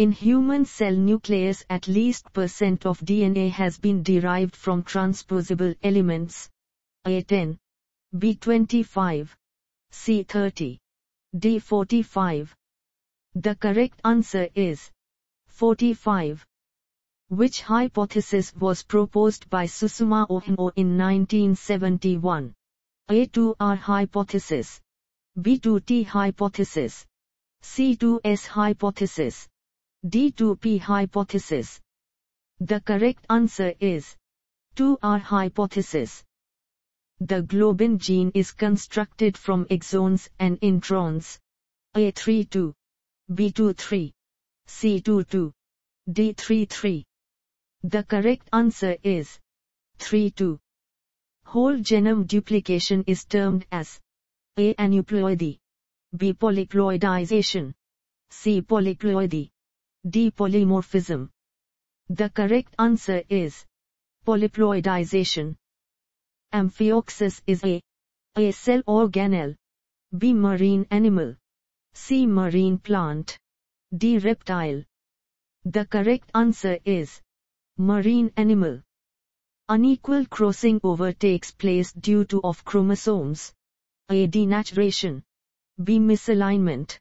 In human cell nucleus at least % of DNA has been derived from transposable elements. A10, B25, C30, D45. The correct answer is 45. Which hypothesis was proposed by Susuma Ohno in 1971? A2R hypothesis, B2T hypothesis, C2S hypothesis, D2P hypothesis. The correct answer is 2R hypothesis. The globin gene is constructed from exons and introns. A32, B23, C22, D33. The correct answer is 32. Whole genome duplication is termed as A. Aneuploidy, B. Polyploidization, C. Polyploidy, D. Polymorphism. The correct answer is polyploidization. Amphioxus is A cell organelle, B. marine animal, C. marine plant, D. reptile. The correct answer is marine animal. Unequal crossing over takes place due to of chromosomes. A. denaturation, B. misalignment,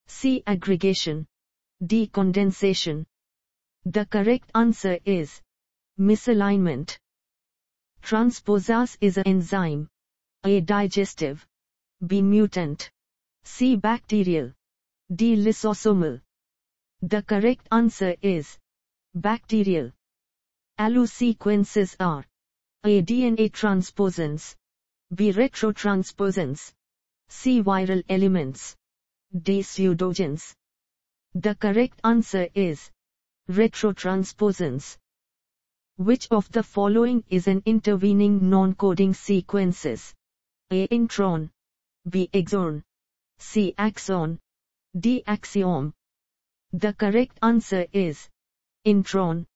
C. aggregation, D. condensation. The correct answer is misalignment. Transposase is an enzyme. A. digestive, B. mutant, C. bacterial, D. lysosomal. The correct answer is bacterial. Allosequences are A. DNA transposons, B. retrotransposons, C. viral elements, D. pseudogenes. The correct answer is retrotransposons. Which of the following is an intervening non-coding sequences? A. intron, B. exon, C. axon, D. axiom. The correct answer is intron.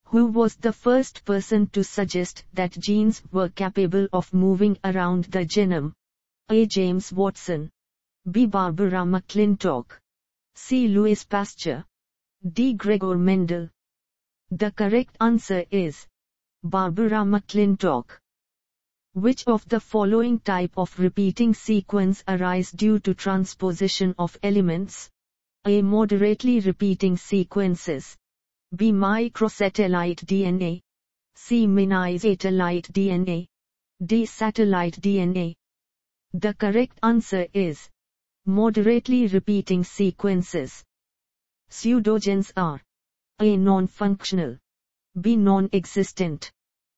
Who was the first person to suggest that genes were capable of moving around the genome? A. James Watson, B. Barbara McClintock, C. Louis Pasteur, D. Gregor Mendel. The correct answer is Barbara McClintock. Which of the following type of repeating sequence arise due to transposition of elements? A. moderately repeating sequences, B. microsatellite DNA, C. mini-satellite DNA, D. satellite DNA. The correct answer is moderately repeating sequences. Pseudogenes are A. non-functional, B. non-existent,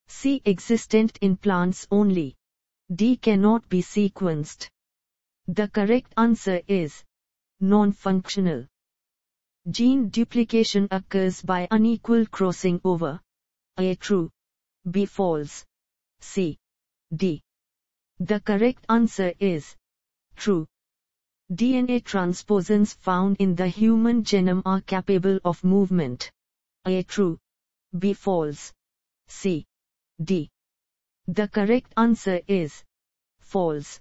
C. existent in plants only, D. cannot be sequenced. The correct answer is non-functional. Gene duplication occurs by unequal crossing over. A. true, B. false, C. D. The correct answer is true. DNA transposons found in the human genome are capable of movement. A. true, B. false, C. D. The correct answer is false.